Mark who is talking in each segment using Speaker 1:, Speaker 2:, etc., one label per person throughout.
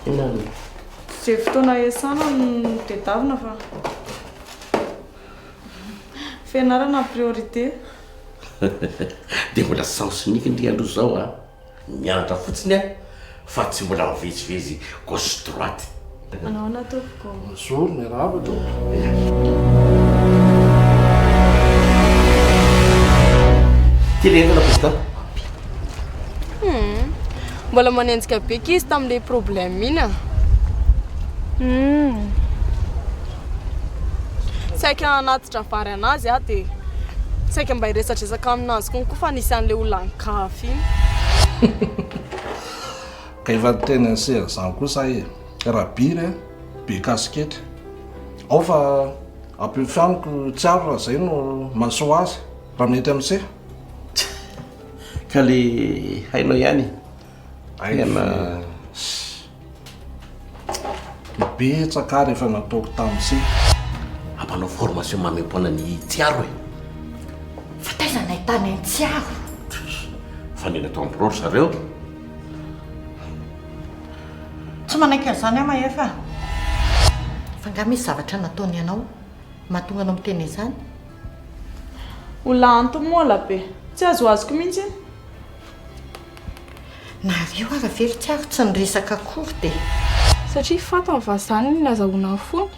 Speaker 1: Inona?
Speaker 2: Zay fotoana iasana no tedavina fa fianarana priorité.
Speaker 1: Dia mbola sansinika ndry aloha zao a mianatra fotsiny a fa tsy mbola mivezivezy gauche droite.
Speaker 2: Anaona tompoko.
Speaker 3: Zoro miarahaba tompoko.
Speaker 1: Tilenana président.
Speaker 4: Mbola manenjika be izy tamin'ilay problème iny. Saika anatitra vary anazy a dia saika mba hiresadresaka aminazy konko fa nisy an'ilay olona nikafy iny.
Speaker 3: Ka efa teny ansery izany kosa raha biry be kasikety ao fa ampifianiko tsy aro raha izay no mahasoa azy raha mety amin'se
Speaker 1: Ka le hainao ihany
Speaker 3: aina betsaka rehefa nataoko tamin'se
Speaker 1: ampanao formation mamem-poana ny tsiaro
Speaker 5: Fa taiza nahitana ny tsiaro.
Speaker 1: fa ny natao am'broro zareo.
Speaker 5: Tsy manaiky an'izany ama efa. Fa nga misy zavatra nataony ianao mahatonga anao miteny izany.
Speaker 2: Olona antomola be. Tsy azoazoko mihitsy.
Speaker 5: Nareo ara very tsiaro tsy niresaka akory dia
Speaker 4: Satria fatany fa izany ny azahoana ny fony.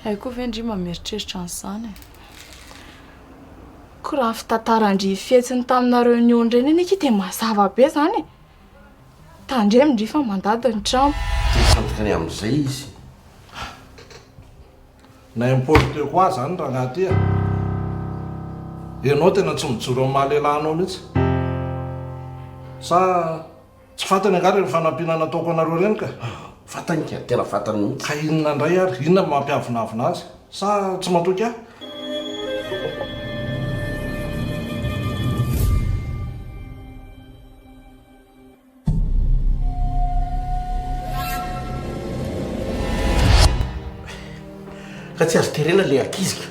Speaker 4: Haiko ve ndry mameritreritry an'izany. Ko raha fitantarandry fihetsiny tamina réunion ireny iny dia mazava be izany. Tandremo ndry fa mandady ny trano.
Speaker 1: Tsy fantikany amin'izay izy.
Speaker 3: na importe koa zany raha anaty ianao tena tsy mijoro amin'ny mahalelanao mihitsy sa tsy fantany angary rehefa nampiana nataoko anareo reny ka
Speaker 1: Fantany ka tena fantany mihitsy.
Speaker 3: ka inona indray ary inona mampiavinavina azy sa tsy matoky ahy
Speaker 1: Ka tsy azo terena le akizika.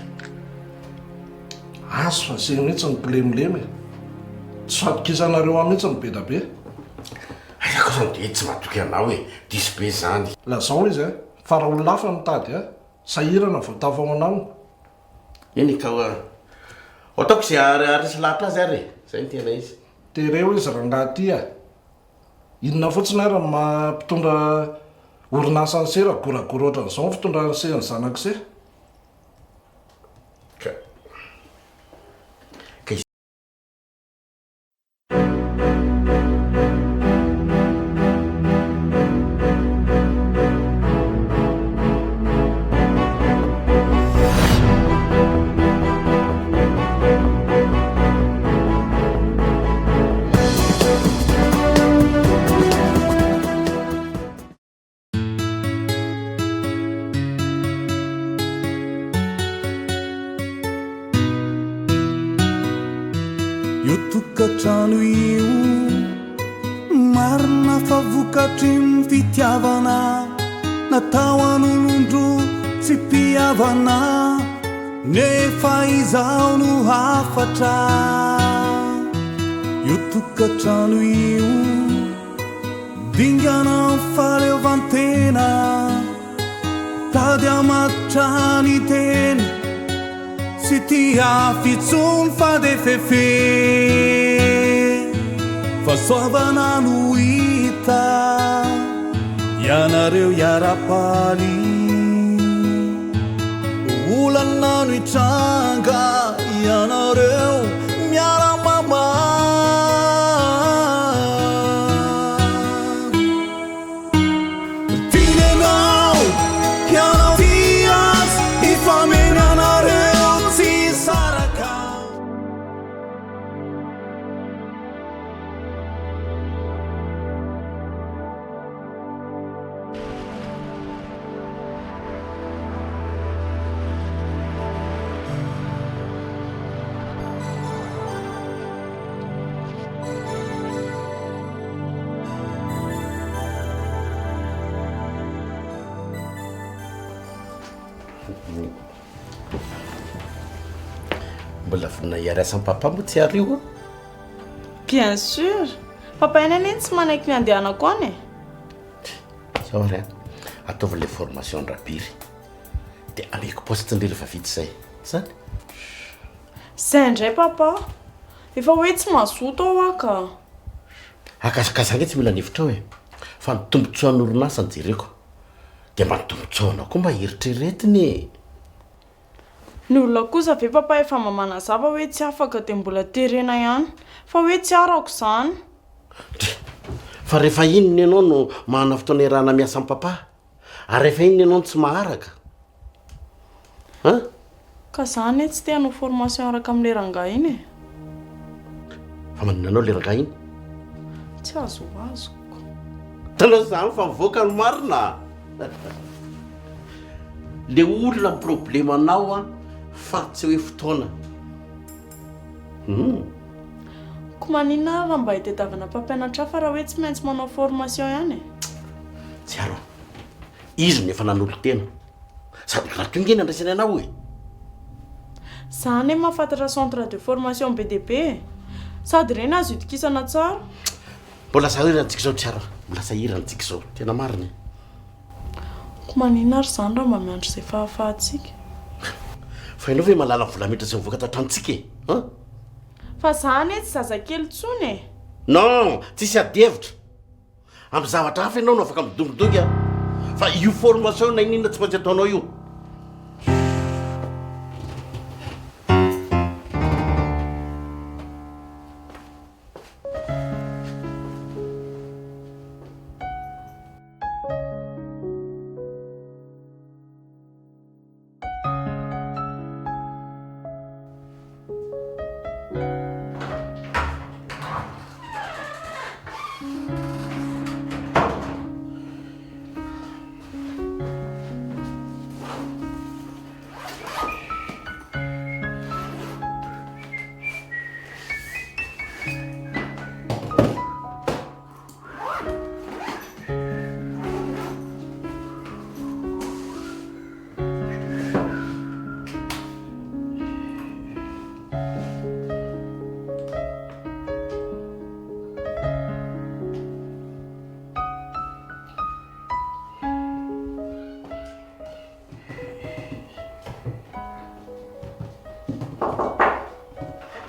Speaker 3: azo fa se mihitsy ny pilemilemy tsy fatokizanareo ahy mihitsy ny be da be
Speaker 1: Aizako zany dia tsy matoky anao hoe diso be zany.
Speaker 3: lazao izy fa raha olonafa mitady sahirana vao tafao anamiko
Speaker 1: Eny ka ataoko izay arisy lahatra azy ary zay ny tena izy.
Speaker 3: tereo izy raha ngaty inona fotsiny ary mampitondra orinasa ny sera goragoraotra n'izao fitondra ny se ny zanak'se
Speaker 1: Ka
Speaker 6: Tokatrano io marina fa vokatry ny fitiavana natao an'olondro tsy mpihavana nefa izaho no hafatra io tokatrano io dingana faleovantena tady amatotra ny teny sy tia fitsony fa de fefe fa soavana no hita ianareo iarapaly olana no hitranga ianareo miaramama tinenao ianao tias ifameny anareo tsy saraka
Speaker 1: mbola vonina hiarasa ny papa moa tsy ary io.
Speaker 2: Bien sûr. Papa eny anie tsy manaiky ny andehanako any.
Speaker 1: Sao ary ataovy le formation rapiry dia ameko poste ndray rehefa vita izay zany.
Speaker 2: Zay indray papa. Efa hoe tsy mazoto ao aka.
Speaker 1: Akasakasaka tsy mila nefitra hoe fa ny tombontsoa n'orinasa ny jereko dia mba ny tombontsoanao koa mba eritreretiny.
Speaker 2: Ny olona kosa ve papa efa mamana zava hoe tsy afaka dia mbola terena ihany fa hoe tsy arako izany.
Speaker 1: Fa rehefa inona ianao no mahana fotoana iarahana miasa amin'ny papa ary rehefa inona ianao no tsy maharaka
Speaker 2: Ka izany tsy te hanao formation araka amin'ilay rangahy iny e.
Speaker 1: Fa maninanao le rangahy iny?
Speaker 2: Tsy azoazoko.
Speaker 1: Tanao izany fa mivoaka ny marina. Le olona problème anao fa tsy hoe fotoana.
Speaker 2: Ko maninona raha mba hitadiavana mpampianatra hafa raha hoe tsy maintsy manao formation ihany e.
Speaker 1: Tsy aro. Izy no efa nanolo tena. Sady raha tonga eny andraisany anao e.
Speaker 2: Izany mahafantatra centre de formation BDP. Sady ireny azo itokisana tsara.
Speaker 1: Mbola sahirantsika izao tsy aro. Mbola sahirantsika izao. Tena marina.
Speaker 2: Ko maninona ary izany raha mba miandro izay fahafahantsika.
Speaker 1: Fa ianao ve malala volamehitra izay mivoaka tatranotsika e?
Speaker 2: Fa izany tsy zazakely tsony e.
Speaker 1: Non, tsisy adihevitra. Amin'ny zavatra hafa ianao no afaka midongodonga. Fa io formation na inona tsy maintsy ataonao io.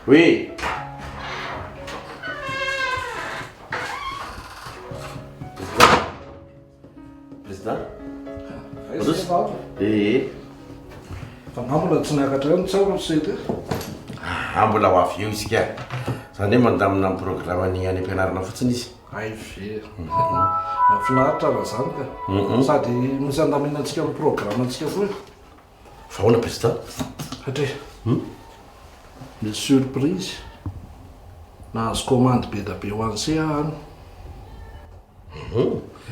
Speaker 1: Oui. Président.
Speaker 3: Fa mbola tsy niakatra ny tsara sety.
Speaker 1: Mbola ho avy eo isika. Izany hoe mandamina amin'ny programme-ny any am-pianarana fotsiny izy.
Speaker 3: Ay ve. Mahafinaritra raha izany ka. Sady misy andaminantsika amin'ny programme antsika koa.
Speaker 1: Fa ahoana président?
Speaker 3: Satria misy surprise. Nahazo commande be da be ho an'se any.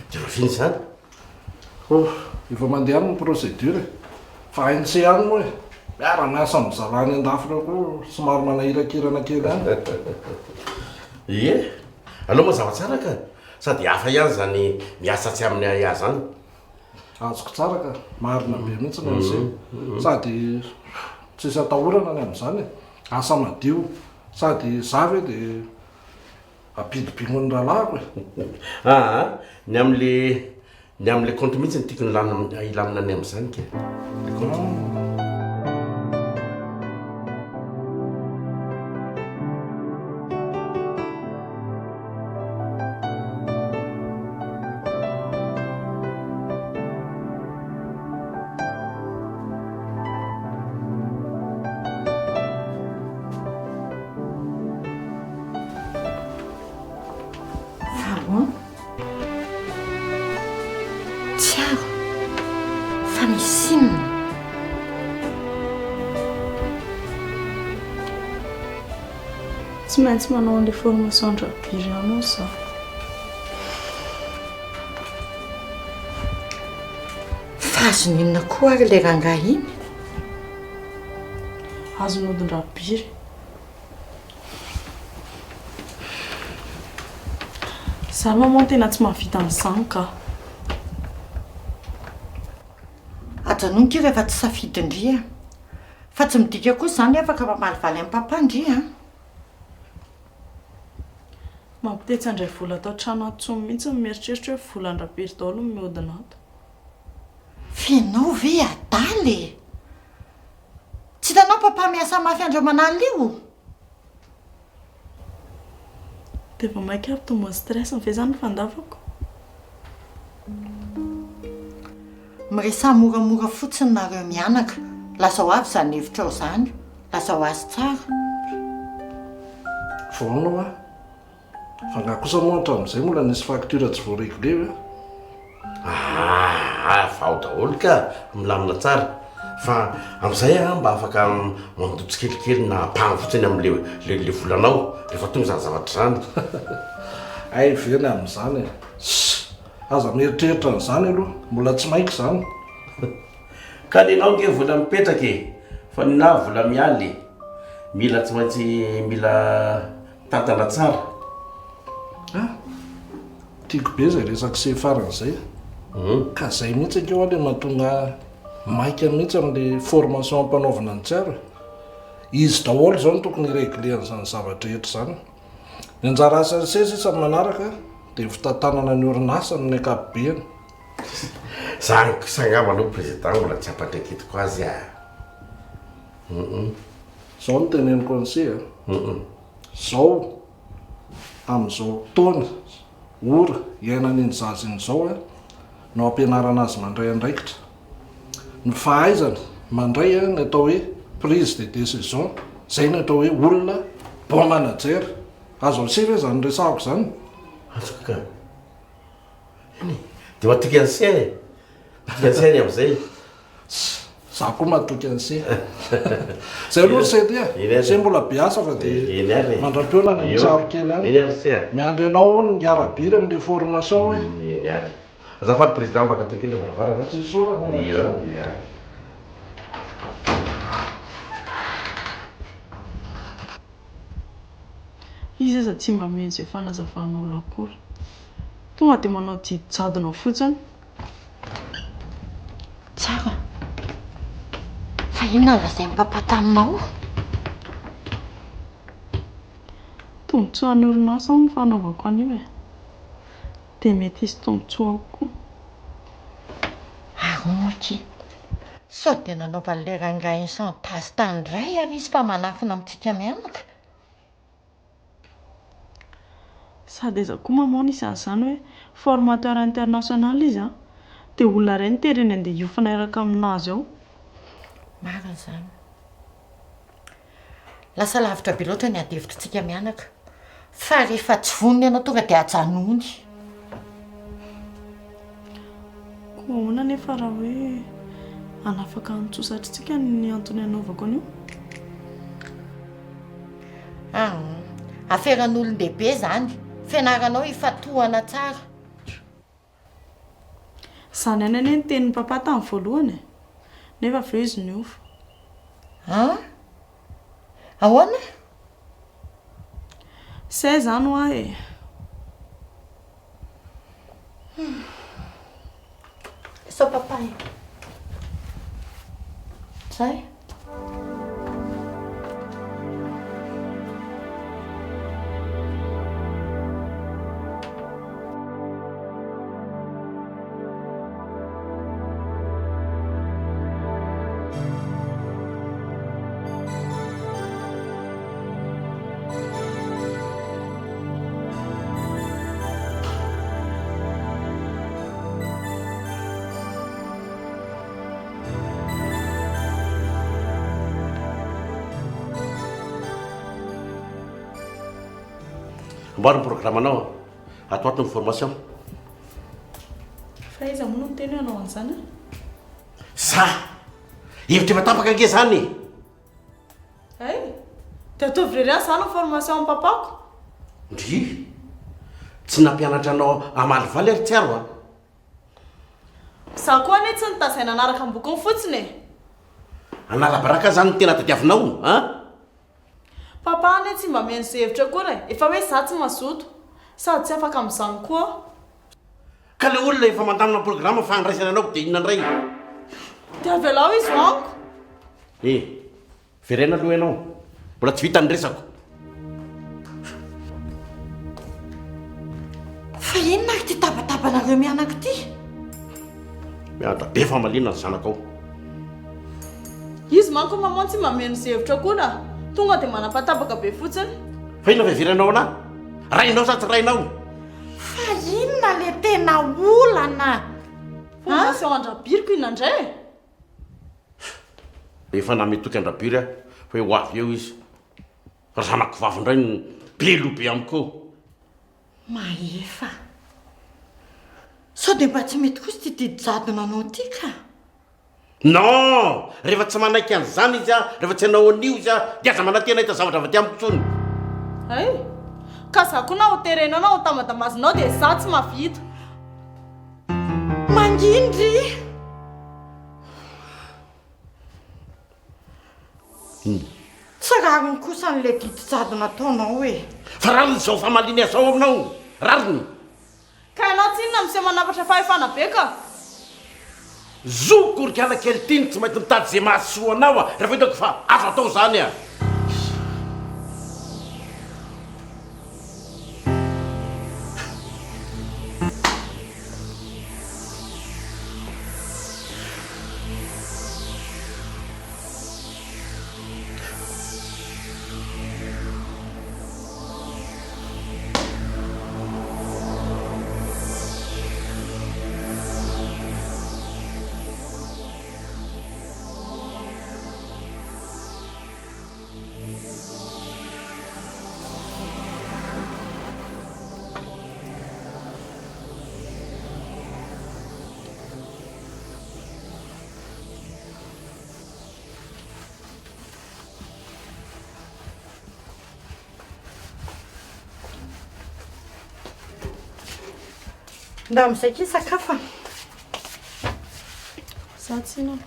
Speaker 1: Dia rafiny izany?
Speaker 3: Efa mandeha amin'ny procédure. Fa hain'se any moa e. Miara-miasa amin'ny zalany an-dafina koa somary manahirakirana kely any.
Speaker 1: Ie, aloha mazava tsara ka. Sady hafa ihany zany miasa tsy amin'ny aia zany.
Speaker 3: Azoko tsara ka. Marina be mihitsy ny an'se. Sady tsisy atahorana ny amin'izany e. Asa madio. Sady zavy dia ampidipingon'ny rahalahako e. Ny amin'le compte mihitsy ny tiako ilamina any amin'izany ke. Le compte.
Speaker 2: Tsy maintsy manao an'ilay formation rapiry anao za.
Speaker 5: Fa azoninona koa ary ilay rangahy iny?
Speaker 2: Azon'odin-drapiry. Za maman tena tsy mahavita an'izany ka.
Speaker 5: Ajanoniko rehefa tsy safidy indria. Fa tsy midika koa izany afaka mamalivaly amin'ny papa indria.
Speaker 2: Mampitetsy andray vola atao trano atsomy mihitsy ny mieritreritra hoe volan-drapery daholo ny mihodina ato.
Speaker 5: Fianao ve adaly? Tsy hitanao papa miasa mafy andreo manalina io?
Speaker 2: Dia vao mainka avy tombony stress ny vezany ny fandavako.
Speaker 5: Miresa moramora fotsiny nareo mianaka. Lasa ho avy izany hevitra ao izany. Lasa ho azy tsara.
Speaker 3: Voanao a. Fa nga kosa moa hatramin'izay mbola nisy facture tsy voaregle hoe.
Speaker 1: Vao daholo ka milamina tsara. Fa amin'izay mba afaka mandotsy kelikely na ampahany fotsiny amin'le volanao rehefa tonga izany zavatra izany.
Speaker 3: Ay veny amin'izany e. Aza mieritreritra n'izany aloha, mbola tsy maika izany.
Speaker 1: Ka nenao nge vola mipetraka e, fa nina vola mialy. Mila tsy maintsy mila tantana tsara.
Speaker 3: Tiako be izay resaka se faran'izay. Ka izay mihitsy akeo le mahatonga maika mihitsy amin'le formation ampanaovana ny tsara. Izy daholo izao no tokony reglen'izany zavatra etra izany. Ny anjara asan'ny seza isan'ny manaraka dia fitantanana ny orinasa amin'ny ankapobeny.
Speaker 1: Sangamba aloha président mbola tsy ampatraikitiko azy a.
Speaker 3: Izao no teneniko an'se Izao amin'izao taona ora iainan'iny zaza iny izao no ampianarana azy mandray andraikitra. Ny fahaizana mandray ny atao hoe prise de décision, izay ny atao hoe olona bon manager. Azo am'sevy hoe zany resahako izany.
Speaker 1: Azoko ka. Dia matoky an'se matoky an'se amin'izay.
Speaker 3: Za koa matoky an'se. Zay aloha sedy se mbola biasa fa dia mandram-peona ny tsaro kely any. Miandry anao ny arabiry amin'le formation hoe.
Speaker 1: Azafady président mba katokely varavara.
Speaker 3: Tsy sorana.
Speaker 2: Izy aza tsy mba mihitsy izay fanazavanao akory. Tonga dia manao jadona fotsiny.
Speaker 5: Tsara. Fa inona lazay papa taminao?
Speaker 2: Tombotsoa ny orinasa ny fanaovako an'io e. Dia mety hisy tombotsoa koa.
Speaker 5: Aromoky. Sao dia nanaova an'ilay rangahy sans tasy tany indray ary izy fa manafina amintsika mianaka.
Speaker 2: Sady aiza koa mamoana isan'izany hoe formateur international izy dia olona iray nitereny andeha hiofana iraka aminazy ao.
Speaker 5: Marina izany. Lasa lavitra be loatra ny adevitrintsika mianaka. Fa rehefa tsy vonony ianao tonga dia ajanony.
Speaker 2: Koa ahoana nefa raha hoe anafaka antsosatrintsika ny antony anaovako an'io?
Speaker 5: Aferan'olon-dehibe izany. Fianaranao ifatohana tsara.
Speaker 2: Izany ihany anie ny tenin'ny papa tamin'ny voalohany. Nefa avy eo izy niofo.
Speaker 5: Ahoana?
Speaker 2: Izay izany ho ahy e.
Speaker 5: Sao papa e? Zay?
Speaker 1: Amboary ny programmanao atoato ny formation.
Speaker 2: Fa iza moa no teny ianao an'izany?
Speaker 1: Sa hevitra efa tapaka ange zany.
Speaker 2: Ay, dia ataovy rery izany ny formation amin'ny papako.
Speaker 1: Ndry tsy nampianatra anao amalivaly ary tsiaro a.
Speaker 2: Za koa anie tsy nitazaina anaraka ny bokony fotsiny e.
Speaker 1: Anarabaraka zany ny tena tadiavinao
Speaker 2: Papa anie tsy mba mihaino izay hevitra koa e. Efa hoe za tsy mazoto sady tsy afaka amin'izany koa.
Speaker 1: Ka le olona efa mandamina programma fa andraisana anao dia inona indray?
Speaker 2: Dia avy alao izy hoaniko.
Speaker 1: Verena aloha ianao, mbola tsy vita ny resako.
Speaker 5: Fa inona ty tabatabanareo mianaka ty?
Speaker 1: Mianatra be famaliana ny zanakao.
Speaker 2: Izy manko maman tsy mameno izay hevitra koa tonga dia manapa-tabaka be fotsiny.
Speaker 1: Fa inona veviranao anahy? Rainao sa tsy rainao?
Speaker 5: Fa inona le tena olana?
Speaker 2: Fondation andrabiriko inandray.
Speaker 1: Efa nametoky andrabiry aho hoe ho avy eo izy. Zanako vavy indray no be lobe amiko.
Speaker 5: Maefa. Sao dia mba tsy mety kosa ty didijadona anao ty ka?
Speaker 1: Non! Rehefa tsy manaiky an'izany izy rehefa tsy hanao an'io izy dia aza manantena hita zavatra avy aty amiko tsony.
Speaker 2: Ay, ka za koa na ho terenao na ho tamadamazinao dia za tsy mahavita.
Speaker 5: Mangindry! Tsarariny kosa n'le didijadona ataonao e.
Speaker 1: Fa rariny izao famaliana izao aminao. Rariny.
Speaker 2: Ka ianao tsy inona miseho manapatra fahefana be ka?
Speaker 1: Zokorikala kely tiny tsy mainty mitady izay mahasoa anao rehefa hitako fa azo atao izany a.
Speaker 5: Nda amin'izay ke sakafo.
Speaker 2: Za tsy inona.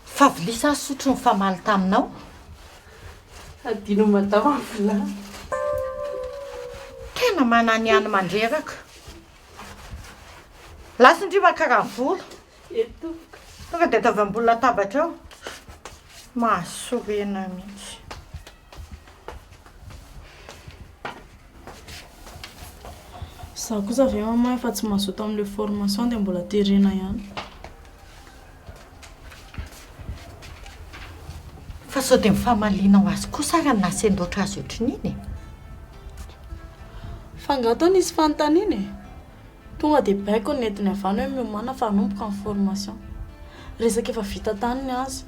Speaker 5: Fa vilisa sotro ny famaly taminao.
Speaker 2: Adino madama volana.
Speaker 5: Tena manany any mandreraka. Lasa indrima karaha volo.
Speaker 2: Etoka.
Speaker 5: Tonga dia tavy ambony latabatra ao. Mahasorena mihitsy.
Speaker 2: Za kosa ve mama efa tsy mazoto amin'ilay formation dia mbola terena ihany.
Speaker 5: Fa sao dia mifamaliana ho azy kosa raha nasendoatra azy ohatrin'iny.
Speaker 2: Fangato nisy fanontaniana e. Tonga dia baiko ny entiny avany hoe miomana fa hanomboka ny formation. Resaka efa vita tany ny azy.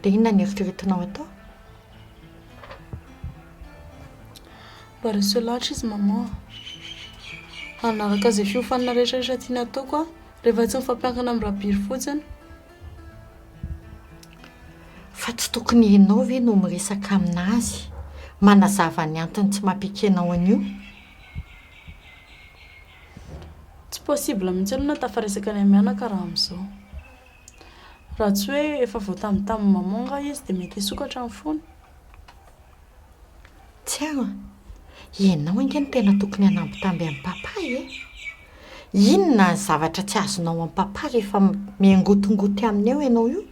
Speaker 5: Dia inona ny eritreretinao atao?
Speaker 2: Mba reso lahatra izy mama. Hanaraka izay fiofanana rehetrarehetra tiana ataoko rehefa tsy mifampiankina amin'ny rabiry fotsiny.
Speaker 5: Fa tsy tokony ianao ve no miresaka aminazy manazava ny antony tsy mampikenao an'io?
Speaker 2: Tsy possible mihitsy aloha na tafaresaka ny mianaka raha amin'izao. Raha tsy hoe efa voatamintamy mamonga izy dia mety hisokatra amin'ny fony.
Speaker 5: Tsy aho. Ianao ange no tena tokony hanambitamby amin'ny papa e. Inona ny zavatra tsy azonao amin'ny papa rehefa miangotongoty aminy eo ianao io?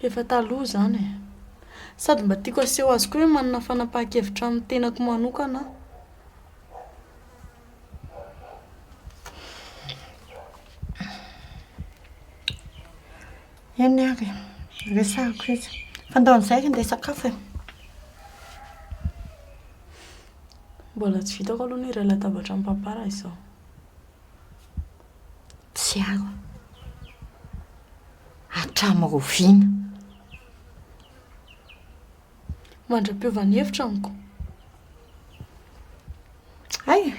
Speaker 2: Efa taloha izany e. Sady mba tiako aseho azy koa hoe manana fanapahan-kevitra amin'ny tenako manokana.
Speaker 5: Eny ary, resahako izy. Fandaon'izay ry ndeha sakafo e.
Speaker 2: Mbola tsy vitako aloha ny iray latabatra amin'ny papa raha izao.
Speaker 5: Tsy aho. Hatramin'ny roviana.
Speaker 2: Mandra-piovany hevitra amiko.
Speaker 5: Ay.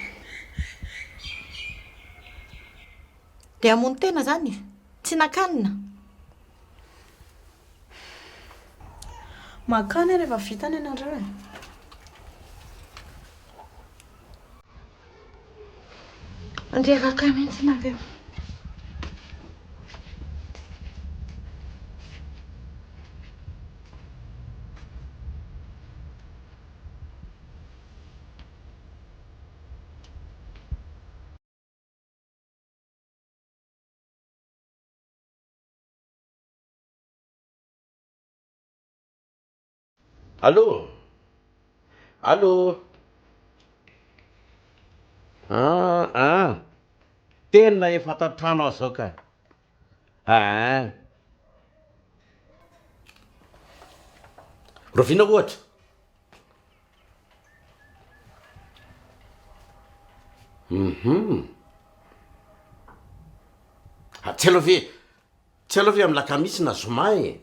Speaker 5: Dia hamono tena izany, tsy nakanina.
Speaker 2: Makany rehefa vitany ianareo e.
Speaker 5: Andreraka mihitsy nareo.
Speaker 1: Allô? Tena efa tantrano aho zao ka. Rovina ohatra. Tsy aloha ve amin'ny lakamisy na zoma e.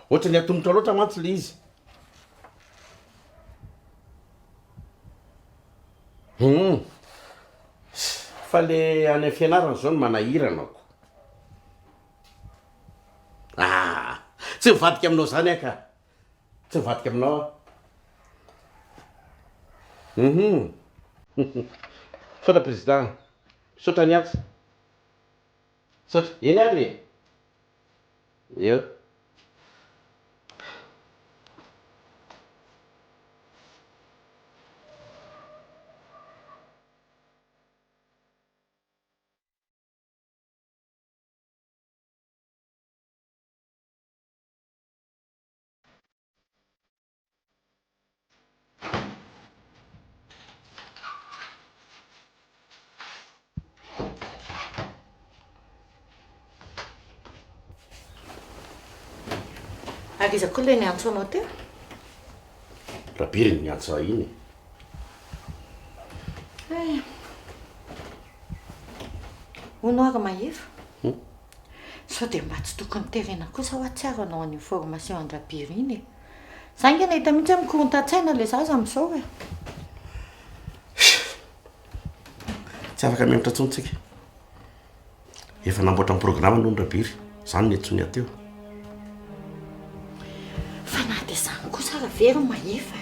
Speaker 1: Ohatra ny atombotra loatra mantsy le izy. Fa le any amin'ny fianarana zao no manahirana ako. Tsy mivadika aminao zany aho ka. Tsy mivadika aminao aho. Saotra président. Saotra ny asa. Saotra. Eny ary. Eo.
Speaker 5: Ary iza koa le niantso anao teo?
Speaker 1: Rabiry ny niantso iny.
Speaker 5: Hono ary mahefa. Sao dia mba tsy tokony terena kosa ho atsiaro anao any information an-drabiry iny. Za nge nahita mihitsy mikoronta-tsaina le zaza amin'izao e.
Speaker 1: Tsy afaka mianatra tsontsika. Efa namboatra ny programa noho ny rabiry. Zany ny antsoiny ateo.
Speaker 5: Fa na dia izany kosa raha very mahefa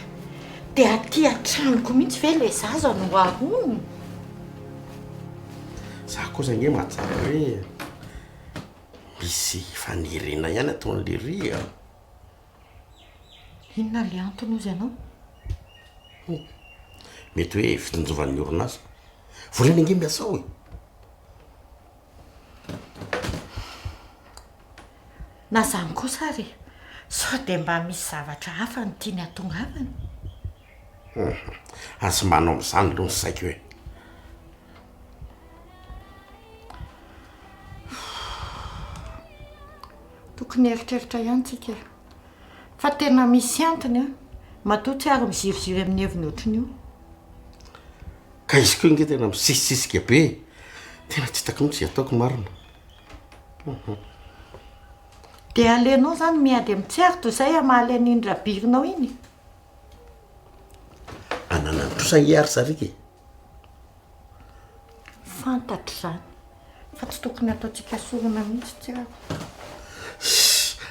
Speaker 5: dia aty an-tranoko mihitsy ve le zaza no arono.
Speaker 1: Za kosa nge mahatsara hoe misy fanirina ihany ataon'le ry.
Speaker 5: Inona le antony ozy ianao?
Speaker 1: Mety hoe fitonjovan'ny orinasa. Vorena nge miasa ao e.
Speaker 5: Na zany kosa ary sao dia mba misy zavatra hafa ny tiany atongavany.
Speaker 1: Asy manao amin'izany aloha ny saiko hoe.
Speaker 5: Tokony eritreritra ihany tsika. Fa tena misy antony a. Matoa tsy ary miziroziry amin'ny heviny ohatriny io.
Speaker 1: Ka izy koa nge tena misisisika be. Tena tsy hitako mihitsy ataoko marina.
Speaker 5: Dia alenao zany miady amin'ny tsiarito izay amaly an'iny rabirinao iny.
Speaker 1: Anana ny trosa hiary sarika e.
Speaker 5: Fantatra zany. Fa tsy tokony ataontsika sorona mihitsy tsiaro.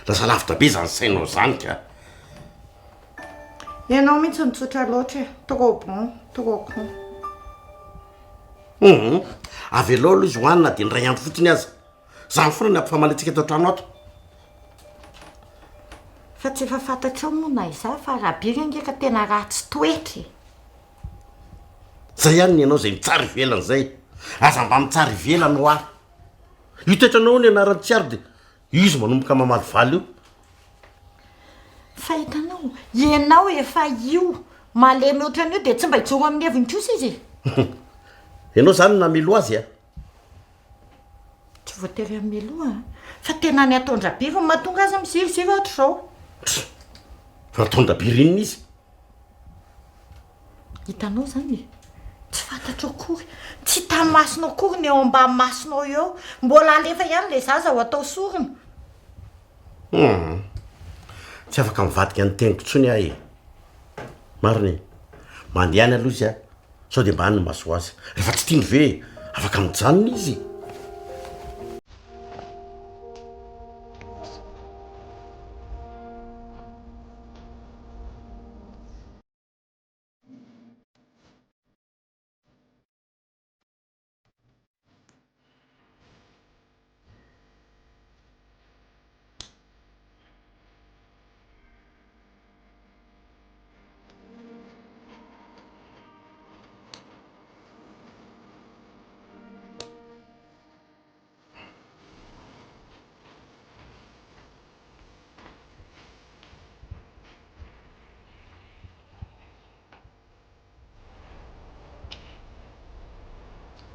Speaker 1: Lasa lavitra be zany sainao zany ka.
Speaker 5: Ianao mihitsy nitsotra loatra e. Trop bon, trop con.
Speaker 1: Avy aloha aloha izy hoanina dia ny ray andro fotsiny aza. Zany foana ny ampifamalintsika tao trano ato.
Speaker 5: Fa tsy efa fantatrao moa na iza fa rabiry angeka tena ratsy toetra.
Speaker 1: Zay ihany ny ianao izay mitsara ivelany zay. Aza mba mitsara ivelany ho ahy. Io toetranao ny anaran'ny tsiaro dia izy manomboka mamaly valy io.
Speaker 5: Fa hitanao, ianao efa io malemy ohatran'io dia tsy mba hijoro amin'ny heviny kosa izy.
Speaker 1: Ianao zany namelo azy a.
Speaker 5: Tsy voatery amelo a. Fa tena ny ataon-drabiry no mahatonga azy miziroziry ohatr'izao.
Speaker 1: Fa ataon-drabiry inona izy?
Speaker 5: Hitanao zany tsy fantatro akory. Tsy tamin'ny masonao akory ny eo ambany masonao eo. Mbola alefa ihany le zaza ho atao sorona.
Speaker 1: Tsy afaka mivadika ny teniko tsony ahy e. Marina e. Mandiany aloha izy a. Sao dia mba hany ny maso azy. Rehefa tsy tiany ve afaka mijanona izy.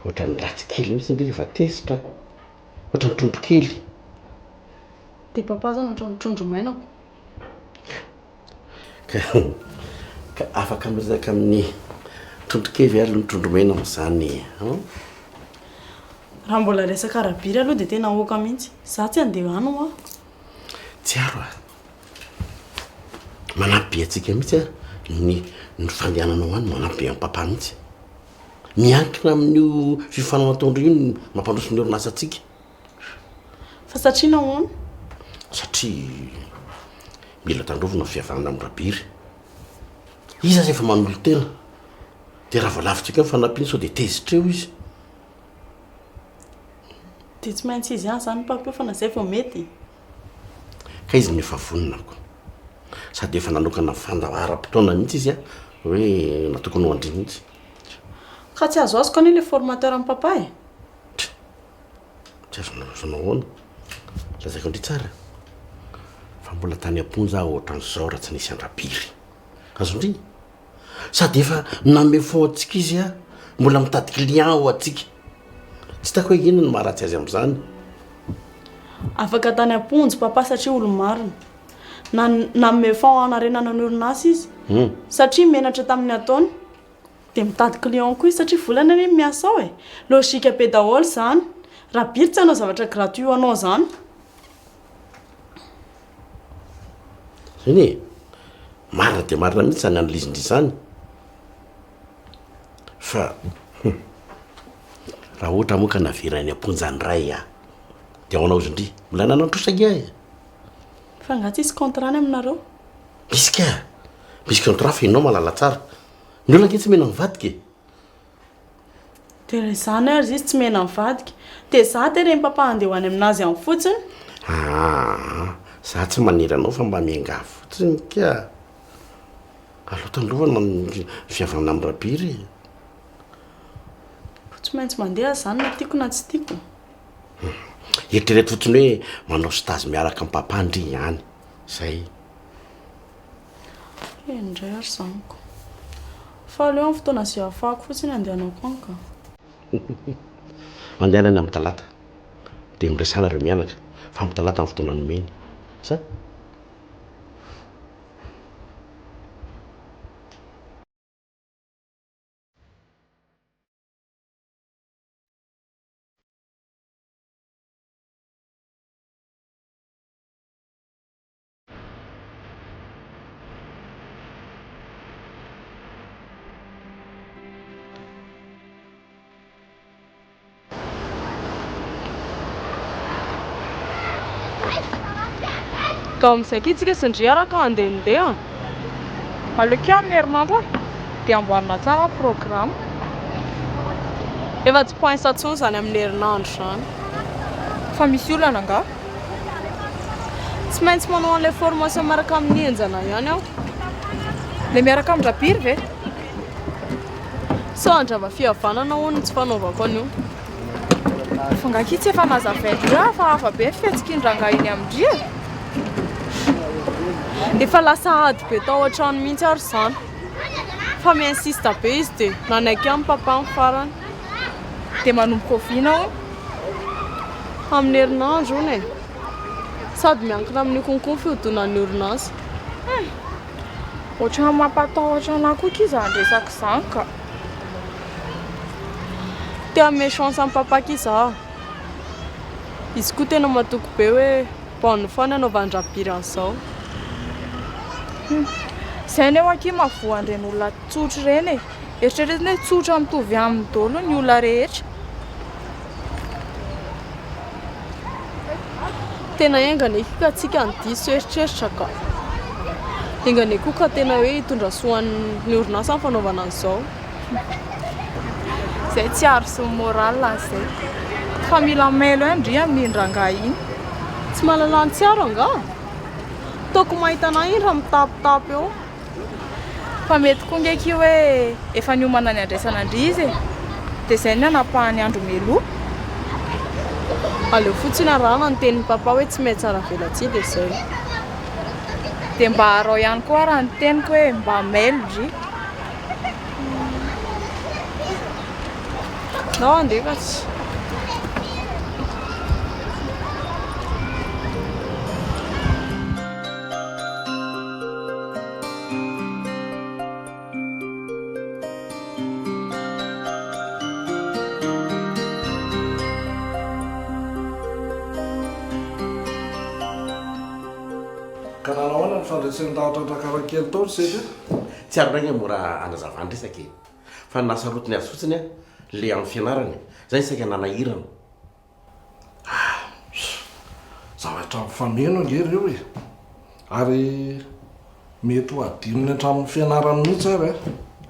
Speaker 1: ohatrany ratsy kely mihitsy indray rehefa tesitra ohatrany trondro kely.
Speaker 2: Dia papa zany ohatrany trondro mainako.
Speaker 1: Ka afaka miresaka amin'ny trondro kely ary ny trondro mena amin'izany.
Speaker 2: Raha mbola resaka rabiry aloha dia tena oka mihitsy. Za tsy andeha hano
Speaker 1: Tsy aro manampy be atsika mihitsy ny fandehananao any manampy be amin'ny papa mihitsy. Miankina amin'io fifananatondro io ny mampandroso ny orinasa atsika.
Speaker 2: Fa satria nahoana?
Speaker 1: Satria mila tandrovina ny fihavanana amin'ny rabiry. Izy aza efa manolo tena. Dia raha voalavitsika ny fanampiana sao dia tezitra eo izy.
Speaker 2: Dia tsy maintsy izy ihany zany papa fa na izay vao mety.
Speaker 1: Ka izy nefa voninako. Sady efa nanokana fandaharam-potoana mihitsy izy hoe natokony ho andry mihitsy.
Speaker 2: Ka tsy azo azoko anie ilay formateur amin'ny papa e?
Speaker 1: Tsy azo nahoana. Lazaiko indray tsara. Fa mbola tany am-ponja aho ohatran'izao raha tsy nisy an-drabiry. Azo indray. Sady efa nanome fond antsika izy mbola mitady client ho antsika. Tsy tako hoe inona no maharatsy azy amin'izany.
Speaker 2: Afaka tany am-ponjy papa satria olo marina. Nanome fond anarenana ny orinasa izy. Satria menatra tamin'ny ataony. Dia mitady client koa izy satria volana any miasa ao e. Logika be daholo zany. Rabiry tsy hanao zavatra gratuit anao zany.
Speaker 1: Zany marina dia marina mihitsy zany analyse-ndry izany. Fa raha ohatra moa ka naverany am-ponjany ray dia ao anao izy indry mbola nanantrosaka
Speaker 2: Fa nga tsy isy contrat any aminareo?
Speaker 1: Misy contrat fa ianao malala tsara. Ny olona ke tsy mena mivadika.
Speaker 2: Dia izany ary izy tsy mena mivadika. Dia za tereny papa andeha ho any aminazy amin'ny fotsiny.
Speaker 1: Za tsy maniry anao fa mba mianga fotsiny ka. Aloha tandrovana ny fihavanana amin'ny rabiry.
Speaker 2: Tsy maintsy mandeha zany na tiako na tsy tiako.
Speaker 1: Eritrereto fotsiny hoe manao stage miaraka amin'ny papa ndry ihany. Zay.
Speaker 2: Indray ary zaniko. Fa aleo amin'ny fotoana izay ahafahako fotsiny andehanako any ka.
Speaker 1: Mandehanany amin'ny talata. Dia miresana ireo mianaka. Fa amin'ny talata amin'ny fotoana nomeny. Sa?
Speaker 4: Ka amin'izay kitsika sindry araka andehandeha. Aleo amin'ny herinandro dia amboarina tsara programme.
Speaker 2: Efa tsy point intsony zany amin'ny herinandro zany.
Speaker 4: Fa misy olana nga?
Speaker 2: Tsy maintsy manao an'ilay formation miaraka amin'ny enjana ihany aho.
Speaker 4: Le miaraka amin'ny rabiry ve?
Speaker 2: So andrava fihavanana hono tsy fanaovako an'io.
Speaker 4: Fa nga kitsy efa nazavaidra fa hafa be fihetsikindranga iny amindry e.
Speaker 2: Efa lasa ady be tao an-trano mihitsy ary zany. Fa mi-insiste be izy dia nanaiky amin'ny papa amin'ny farany.
Speaker 4: Dia manomboka oviana
Speaker 2: amin'ny herinandro hono e. Sady miankina amin'ny konko fihodonan'ny orinasa.
Speaker 4: Ohatrany mampatahotra anahy koa kiza andresaka izany ka.
Speaker 2: Te hanome chance amin'ny papa kiza. Izy koa tena matoko be hoe bonne fois ny anaovan-drabiry an'izao.
Speaker 4: Izay ny eo aky mavoan'ireny olona tsotra ireny e. Eritreretina hoe tsotra mitovy amin'ny daholo ny olona rehetra.
Speaker 2: Tena engane ka tsika diso eritreritra ka. Engane koa ka tena hoe hitondra soan'ny orinasa amin'ny fanaovana an'izao.
Speaker 4: Izay tsy aroso moral izay. Fa mila mailo indry mindranga iny.
Speaker 2: Tsy mahalala ny tsiaro anga. Toko mahita anahy iny raha mitapitapy eo.
Speaker 4: Fa mety koa ngeky hoe efa niomana ny andraisana andry izy e. Dia izay ny anapahany andro meloa.
Speaker 2: Aleo fotsiny arahana ny tenin'ny papa hoe tsy mety tsara velatsia dia izay.
Speaker 4: Dia mba harao ihany koa raha ny teniko hoe mba mailo ndry. No, andefatsy.
Speaker 3: Ka nanahoana ny fandraisan-dahatra ndrakarakely taony sety
Speaker 1: tsy ary ragny mora anazavany resaky fa nasarotiny azy fotsiny a le amin'ny fianarany zay saika nanahirana
Speaker 3: zavatra mifameno angery eo e ary mety ho adinony hatramin'ny fianarany mihitsy ary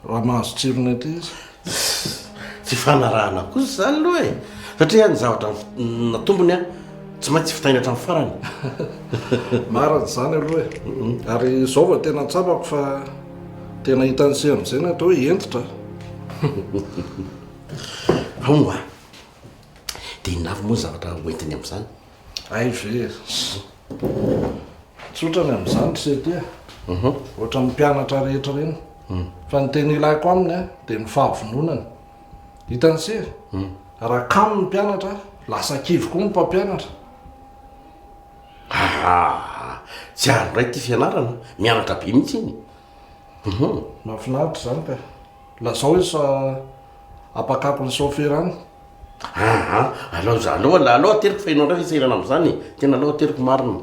Speaker 3: raha mahazo tsirony aty izy
Speaker 1: tsy fanarahana kosa zany aloha e satria ny zavatra natombony a tsy maintsy fitaina hatramin'ny farany
Speaker 3: marany zany aloha e ary zao va tena tsapako fa tena hitany se am'izay ny atao hoe entitra
Speaker 1: aoa dia inavy moa ny zavatra hoentiny amin'izany
Speaker 3: ay ve tsotrany amin'izany sety a ohatra ny mpianatra rehetra reny fa ny teny ilako aminy a dia ny fahavononany hitany se raha kamo ny mpianatra lasa kivy koa ny mpampianatra
Speaker 1: tsy ary ray ty fianarana mianatra be mihitsy iny
Speaker 3: mahafinaritra zany ka lazao izy sa apakako ny soferany
Speaker 1: aloha ateriko fa inao ndray fisairana am'izany tena aloha ateriko marina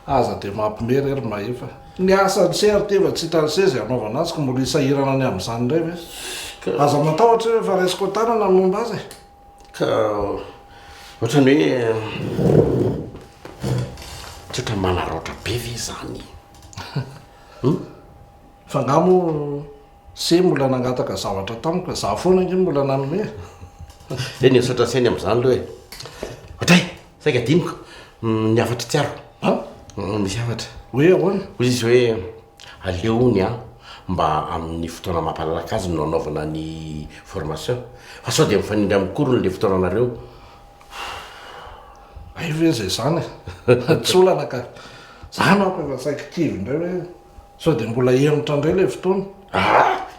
Speaker 3: aza dia mampimery ry mahefa ny asany sery teva tsy hitany sezy anaovana azy ka mbola isahirana any amin'izany indray ve aza matahotra hoe fa raisiko tanana ny momba azy
Speaker 1: ka ohatrany hoe tsotra manaroatra be ve zany
Speaker 3: fa ngamo se mbola nangataka zavatra tamiko ka za foana nge mbola nanome
Speaker 1: eny sotra sainy amin'izany aloha e otray saika diniko ny afatra tsiaro misy afatra
Speaker 3: hoe ahoana
Speaker 1: ozy izy hoe aleony a mba amin'ny fotoana mampalalaka azy no anaovana ny formation fa sao dia mifanindry amin'ny korony le fotoananareo
Speaker 3: ay ve zay zany tsy olana ka zany ako efa saika kivy indray hoe sao dia mbola henitra indray le fotoana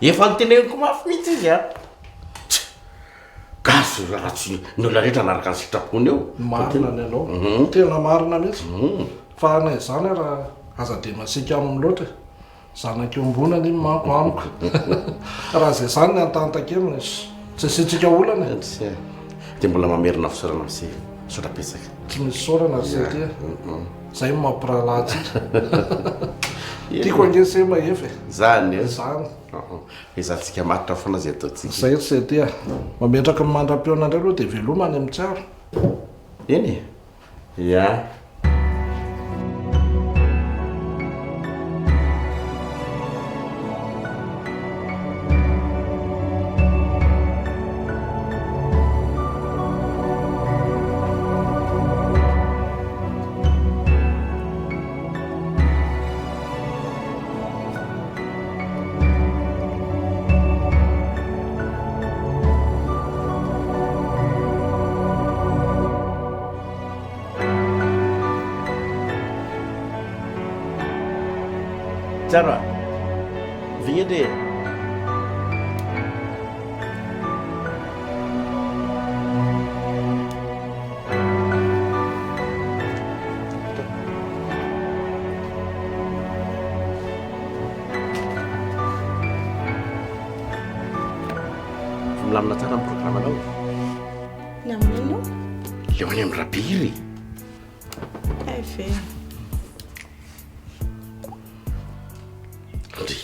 Speaker 1: efa nyteneniko mafy mihitsy izy a gasy raha tsy ny olona rehetra anaraka ny sitrapony eo
Speaker 3: marina ny anao tena marina mihitsy fa anay zany raha aza dia masika amin'ny loatra zanak'ombonany iny manko amiko raha zay zany ny antantaka aminy tsy sitrika olana
Speaker 1: dia mbola mamerina fisaorana am'sy sotrapesaka
Speaker 3: tsy misy saorana satria zay mampirahalahtsika tiako ange se mahefa
Speaker 1: zany
Speaker 3: zany
Speaker 1: izantsika matitra foana zay ataotsika
Speaker 3: zay setia mametraka ny mandram-peona indray aloha dia velomany amin'ny tsaro
Speaker 1: eny ia Tantara, vinha dele. Milamina tsara amin'ny programanao.
Speaker 2: Ny amin'ino?
Speaker 1: Leo any amin'ny rabiry.
Speaker 2: Ay ve.
Speaker 1: Andry,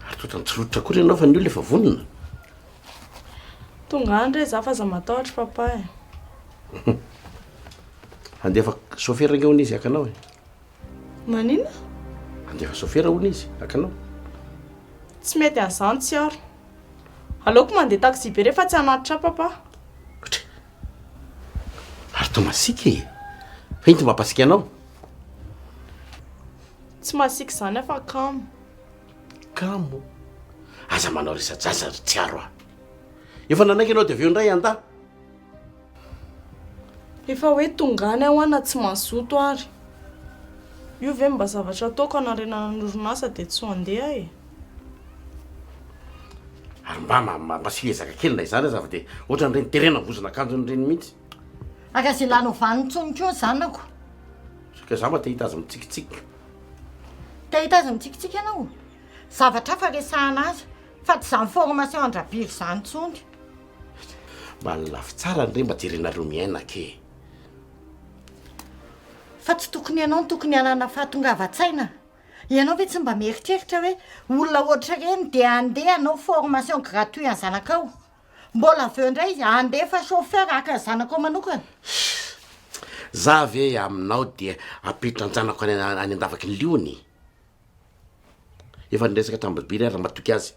Speaker 1: ary toetrany tsilotra kory ianao fa ny olona efa vonona.
Speaker 2: Tonga andray za fa aza matahotra papa e.
Speaker 1: Andefa sofera ange hony izy akanao e.
Speaker 2: Manina?
Speaker 1: Andefa sofera hony izy akanao.
Speaker 2: Tsy mety an'izany tsy aro. Aleoko mandeha taxi be rehefa tsy hanatitra papa.
Speaker 1: Ary to masika e. Fa iny to mampasika anao.
Speaker 2: Tsy masika izany afa kamo.
Speaker 1: Kamo? Aza manao resadrasa tsy aro ah. Efa nanaiky ianao dia aveo indray anda.
Speaker 2: Efa hoe tongany aho ana tsy mazoto ary. Io ve mba zavatra ataoko anarenana ny orinasa dia tsy ho andeha e.
Speaker 1: ary mba masiezaka kely nay zany aza fa dia ohatra n'ireny terena vozona akanjo n'ireny mihitsy
Speaker 5: aka zay lano vanontsony koa zanako
Speaker 1: ka za mba te hita azy mitsikitsika
Speaker 5: te hita azy mitsikitsika ianao zavatra hafa resahana azy fa tsy zany formation andrabiry zany tsony
Speaker 1: mba lafy tsara n'ireny mba jerenareo miaina ke
Speaker 5: fa tsy tokony ianao ny tokony anana fahatongavan-tsaina ianao ve tsy mba mieritreritra hoe olona ohatra reny dia andeha anao formation gratuit any zanakao mbola aveo indray izy andefa chauffeur aka ny zanakao manokana
Speaker 1: za ve aminao dia apitra ny zanako any andavaky ny liony efa niresaka tambibiry ary matoky azy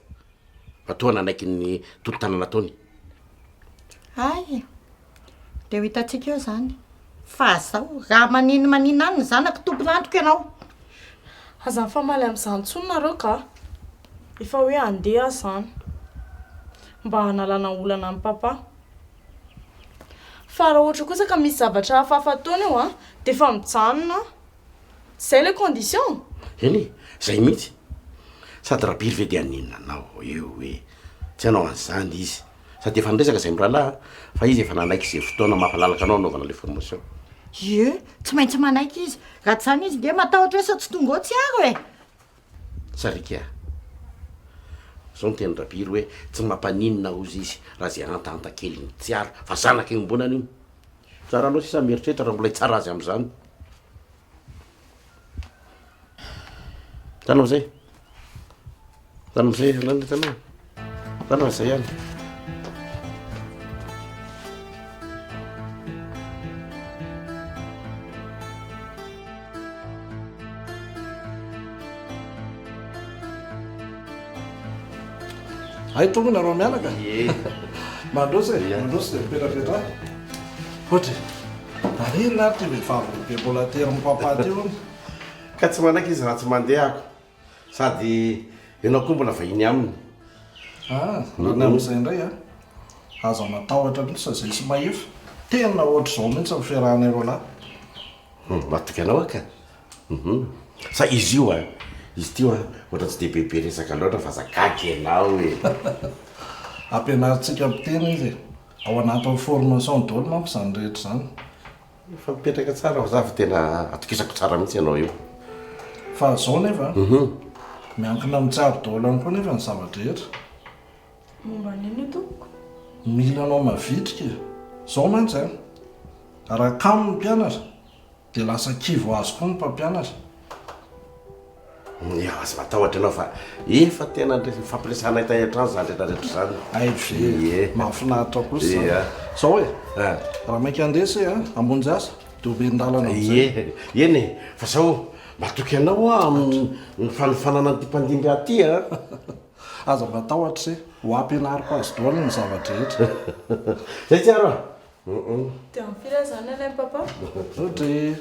Speaker 1: fa toa nanaiky ny tolotanana taony
Speaker 5: ay dia ho hitantsika eo zany fa zao raha manino any ny zanako tompolantroko ianao
Speaker 2: aza nyfamaly amin'izany tsony nareo ka efa hoe andeha zany mba hanalana olana amin'ny papa fa raha ohatra kosa ka misy zavatra hafahafa taona eo a dia efa mijanona zay le condition
Speaker 1: eny zay mihitsy sady rahabiry ve dia aninona anao eo hoe tsy hanao an'izany izy sady efa niresaka zay mirahalahy fa izy efa nanaiky izay fotoana mampalalaka anao anaovana le formation
Speaker 5: ye tsy maintsy manaiky izy raha tsy zany izy dia matahotra hoe sa tsy tonga ao tsy aro e
Speaker 1: sarika zao nyteny rabiry hoe tsy mampaninona ozy izy raha zay antanta kely ny tsiara fa zanaka iny mbonany io tsara anao sisa mieritreritra raha mbola hitsara azy amin'izany tanao zay tanao zay nany tanao tanao zay ihany
Speaker 3: ay tongony arao mianaka mandrosa mandrosa dia mipetrapetra ohatra arena ary ty vehivavy be mbola tery mipapaty eo
Speaker 1: ka tsy manaiky izy raha tsy mandehako sady ianao koa mbola vahiny aminy
Speaker 3: rany amin'izay indray a aza matahotra mihitsy fa zay sy mahefa tena ohatra zao mihitsy ny fiarahana ero lahy
Speaker 1: matoky anao aka sa izy io a izy tyo a ohatra tsy de bebe resaka loatra fa zakaky ianao e
Speaker 3: ampianarintsika mitena izy ao anatin'ny formation dolo mampo zany rehetra zany
Speaker 1: fa mipetraka tsara fa za fa tena atokisako tsara mihitsy ianao io
Speaker 3: fa zao nefa miankina amitsary dolo any koa nefa ny zavatra rehetra
Speaker 2: momba nino toko
Speaker 3: mila anao mavitrika zao mantsy a raha kamo ny mpianatra dia lasa kivo azo koa ny mpampianatra
Speaker 1: ia azy matahotra ianao fa efa tena fampiresana hita an-trano zany rehetrarehetra zany
Speaker 3: aive mahafinaritra kosa zao hoe raha mainka andesy ambonjy asa dia hobe-ndalana
Speaker 1: eny e fa zao matoky ianao a ny fanofanana nyty mpandimby aty a
Speaker 3: aza matahotra se ho ampianariko azy doana ny zavatra rehetra
Speaker 1: zay tsy aro
Speaker 2: dia mifira zany alay papa
Speaker 3: ohatra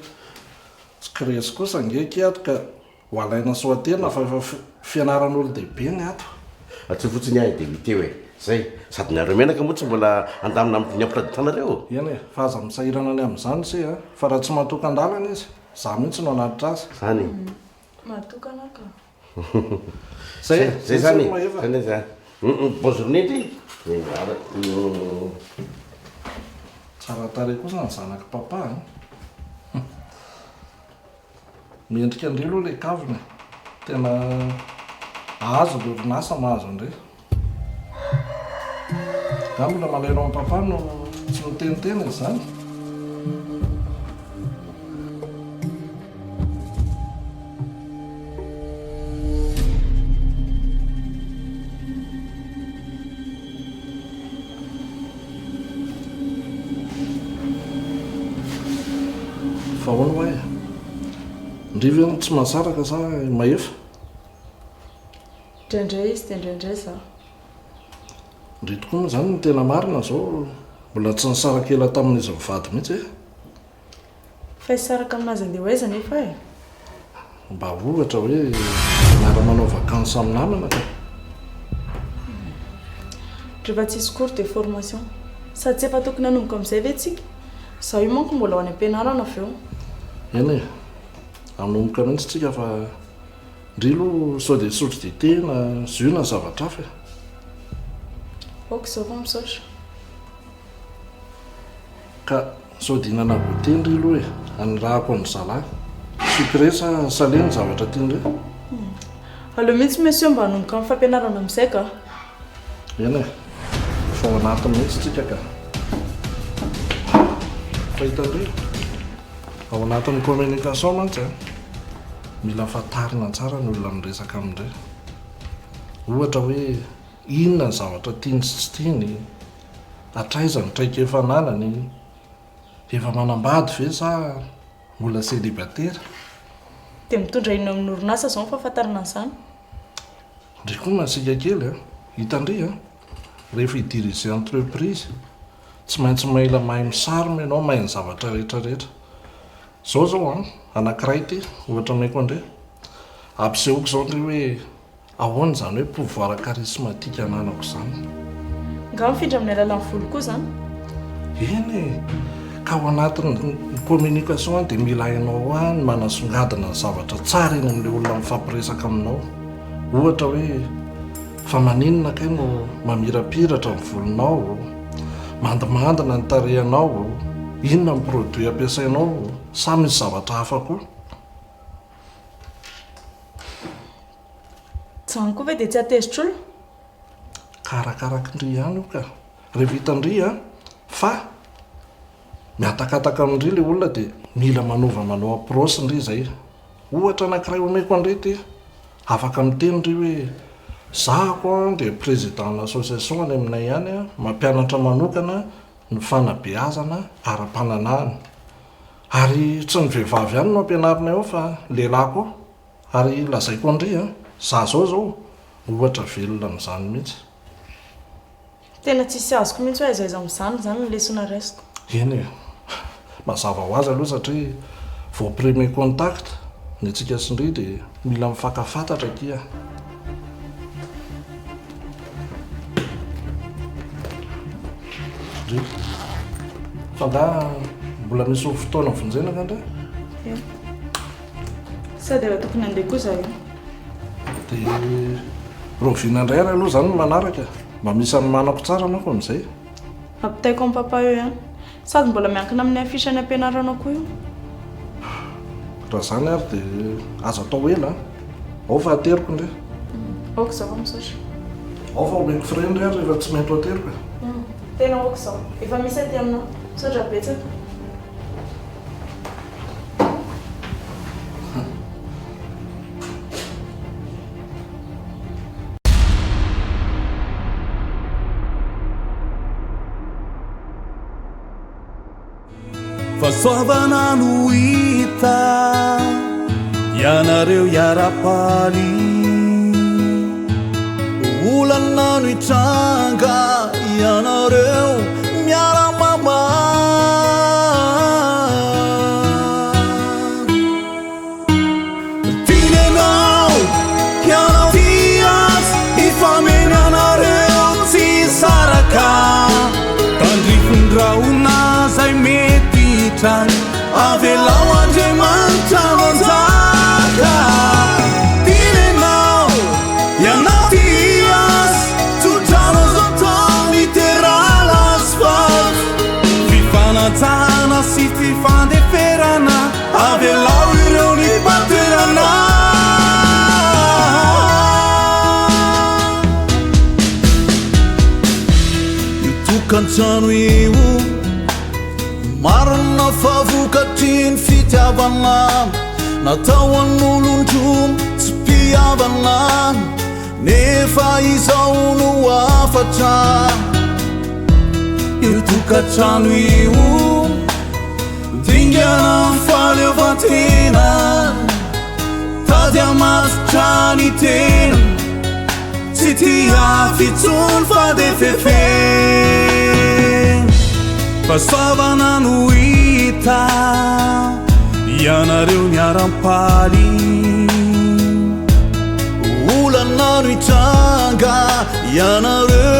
Speaker 3: tsy kiresy kosa ngeky ato ka ho alaina soatena fa efa fianaran'olo dehibe ny ato
Speaker 1: atsy fotsiny ahy de mite hoe zay sady nareo menaka moa tsy mbola andamina ny ampitanareo
Speaker 3: eny e fa aza misahirana any amin'izany se a fa raha tsy matoka an-dalana izy za mihitsy no anatitra azy
Speaker 1: zany
Speaker 2: matokana ka
Speaker 3: zay
Speaker 1: zany zany za bonne journée ndry
Speaker 3: tsara tare kosa ny zanaka papa miendrika andre aloha le kavina tena azo le orinasa mahazo andre ga mbola malaino amin'ny papa no tsy mitenitena izy zany fa hoana hoe ndriva eno tsy mahasaraka sa mahefa
Speaker 2: indraindray izy dia indraindray za
Speaker 3: ndre tokoa moa zany ny tena marina zao mbola tsy nisaraka ela tamin'izy mivady mihitsy e
Speaker 2: fa isaraka aminazy andeha ho aiza nefa e
Speaker 3: mba ohatra hoe miara-manao vakansa amin'ny namana ka
Speaker 2: rehefa tsisy cours de formation sady tsy efa tokony hanomboka amin'izay ve tsika zaho io manko mbola ao any am-pianarana avy eo
Speaker 3: eny e anomboka mihitsy tsika fa ndry aloha sao de sotro dite na zio na zavatra hafa
Speaker 2: aoka izao fa misaotra.
Speaker 3: Ka Sangodina voatendry aloha e anyrahako ny zalahy sikresa saleny zavatra tiandre
Speaker 2: aleo mihitsy monsieur mba hanomboka amin'ny fampianarana amin'izay ka
Speaker 3: eny e fao anatiny mihitsy tsika ka fahitandre ao anatin'ny communication mantsy a mila fantarina tsara ny olona miresaka amindre ohatra hoe inona ny zavatra tiany sy tsy tiany atraizany traika efa nanany efa manambady ve sa mbola célibataire
Speaker 2: dia mitondra ino amin'ny orinasa izao ny fahafantarana an'izany
Speaker 3: ndre koa masika kely a hitandre a rehefa hidirige entreprise tsy maintsy maila mahay misarona ianao mahay ny zavatra rehetrarehetra zao zao a anankiray ty ohatra maiko andre ampisehoako zao ndre hoe ahoana zany hoe pouvoir charismatique ananako zany
Speaker 2: nga mifindra amin'ny alalan'ny volo koa zany
Speaker 3: eny e ka ao anatin'ny communication dia mila hainao any manasongadina ny zavatra tsara eny amin'ilay olona mifampiresaka aminao ohatra hoe fa maninona kay no mamirapiratra ny volonao mandimandina ny tarehanao inona ny produit ampiasainao samy misy zavatra hafa koa
Speaker 2: zany koa ve dia tsy atezitra olo
Speaker 3: karakarakindry ihany io ka rehefa hitandry a fa miatakataka amindry ilay olona dia mila manao approche ndry zay ohatra anankiray omeko andrety afaka mitendry hoe zahako a dia président l'association any aminay ihany a mampianatra manokana ny fanabeazana ara-pananahana ary tsy ny vehivavy ihany no ampianarinay ao fa lehilahy koa ary lazaiko andry a za zao ohatra velona amin'izany mihitsy
Speaker 2: tena tsisy azoko mihitsy hoe aiza amin'izany zany ny lesona raisiko
Speaker 3: eny e mazava ho azy aloha satria vao premier contact ny antsika sindry dia mila mifankafantatra kia ry fa nda mbola misy ho fotoana vonjenaka andra
Speaker 2: sady efa tokony andeha koa za io
Speaker 3: dia rovinandray ary aloha zany no manaraka mba misy anymanako tsara manko amin'izay
Speaker 2: ampitaiko amin'ny papa eo ihany sady mbola miankina amin'ny afisany ampianarana koa io
Speaker 3: raha zany ary dia azo atao ela ao fa ateriko ndre
Speaker 2: aoka izao fa misaotra
Speaker 3: ao fa omeko frendry ary rehefa tsy mento ateriko
Speaker 2: tena aoka izao efa misy aty aminao misaotra betsaka
Speaker 6: Fasoavana no hita ianareo iara-paly olana no hitranga ianareo miara-mama tinenao ianao tias ifameny anareo tsy saraka tandrifondraona zay mety avelao andriamanitra manjaka tinenao ianao tias tsodrano zao tao literal asfalt fifanajana sy fifandeferana avelao ireo nipaterana io tokantrano io marina favokatriny fitiavana natao an'olondromo tsy mpiavana nefa izao no afatra io tokatrano io dingana faleovantena tady amasotra ny tena tsy tia fitsony fa de fefe Fasoavana no hita ianareo niara-paly olana no hitranga ianareo